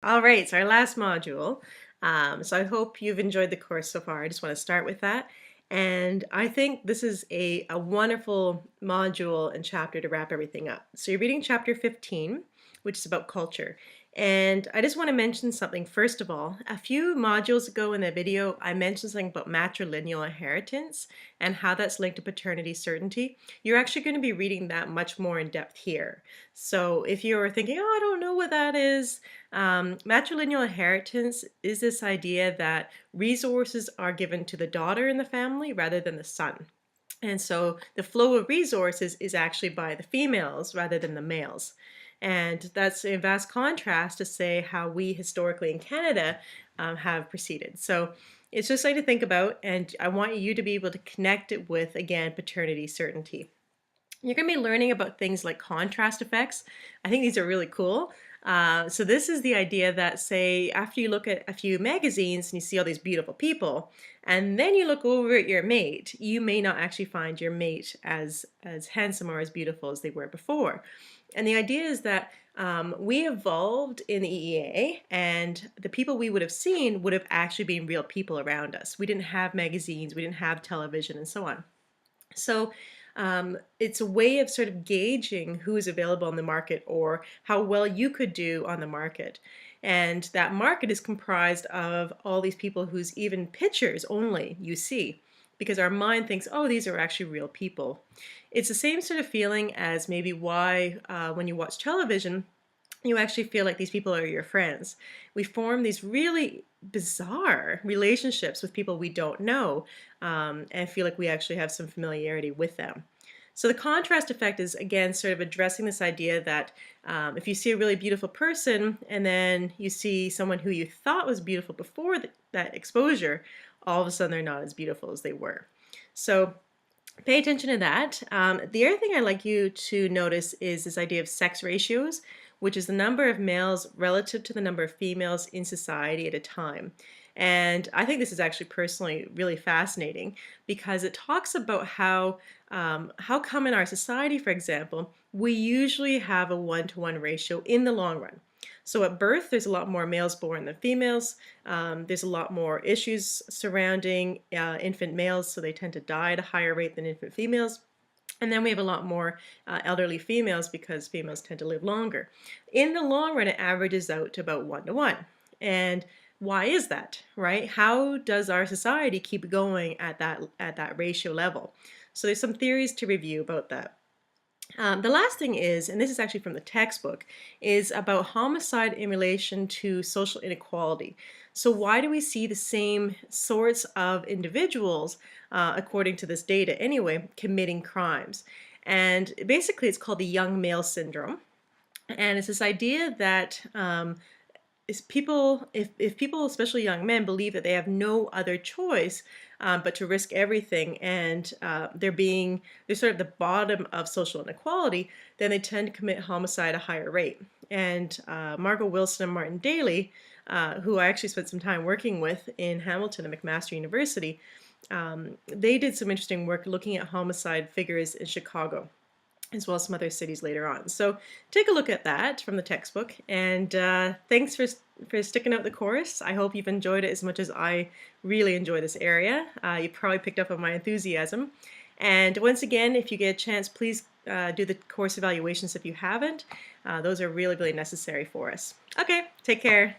All right, so our last module. So I hope you've enjoyed the course so far. I just want to start with that. And I think this is a wonderful module and chapter to wrap everything up. So you're reading chapter 15, which is about culture. And I just want to mention something first of all. A few modules ago in the video, I mentioned something about matrilineal inheritance and how that's linked to paternity certainty. You're actually going to be reading that much more in depth here. So if you're thinking, oh, I don't know what that is, matrilineal inheritance is this idea that resources are given to the daughter in the family rather than the son. And so the flow of resources is actually by the females rather than the males. And that's in vast contrast to say how we historically in Canada have proceeded. So it's just something to think about, and I want you to be able to connect it with, again, paternity certainty. You're going to be learning about things like contrast effects. I think these are really cool. So this is the idea that, say, after you look at a few magazines and you see all these beautiful people, and then you look over at your mate, you may not actually find your mate as handsome or as beautiful as they were before. And the idea is that we evolved in the EEA, and the people we would have seen would have actually been real people around us. We didn't have magazines, we didn't have television, and so on. So it's a way of sort of gauging who is available on the market or how well you could do on the market. And that market is comprised of all these people whose even pictures only you see, because our mind thinks, oh, these are actually real people. It's the same sort of feeling as maybe why when you watch television, you actually feel like these people are your friends. We form these really bizarre relationships with people we don't know and feel like we actually have some familiarity with them. So the contrast effect is, again, sort of addressing this idea that if you see a really beautiful person and then you see someone who you thought was beautiful before that exposure, all of a sudden they're not as beautiful as they were. So pay attention to that. The other thing I'd like you to notice is this idea of sex ratios, which is the number of males relative to the number of females in society at a time. And I think this is actually personally really fascinating because it talks about how come in our society, for example, we usually have a 1-to-1 ratio in the long run. So at birth, there's a lot more males born than females. There's a lot more issues surrounding infant males, so they tend to die at a higher rate than infant females. And then we have a lot more elderly females because females tend to live longer. In the long run, it averages out to about 1-to-1. And why is that, right? How does our society keep going at that ratio level? So there's some theories to review about that. The last thing is, and this is actually from the textbook, is about homicide in relation to social inequality. So why do we see the same sorts of individuals, according to this data anyway, committing crimes? And basically it's called the young male syndrome. And it's this idea that if people, especially young men, believe that they have no other choice but to risk everything, and they're sort of the bottom of social inequality, then they tend to commit homicide at a higher rate. And Margot Wilson and Martin Daly, who I actually spent some time working with in Hamilton at McMaster University, they did some interesting work looking at homicide figures in Chicago, as well as some other cities later on. So take a look at that from the textbook, and thanks for sticking out the course. I hope you've enjoyed it as much as I really enjoy this area. You probably picked up on my enthusiasm. And once again, if you get a chance, please do the course evaluations if you haven't. Those are really, really necessary for us. Okay, take care.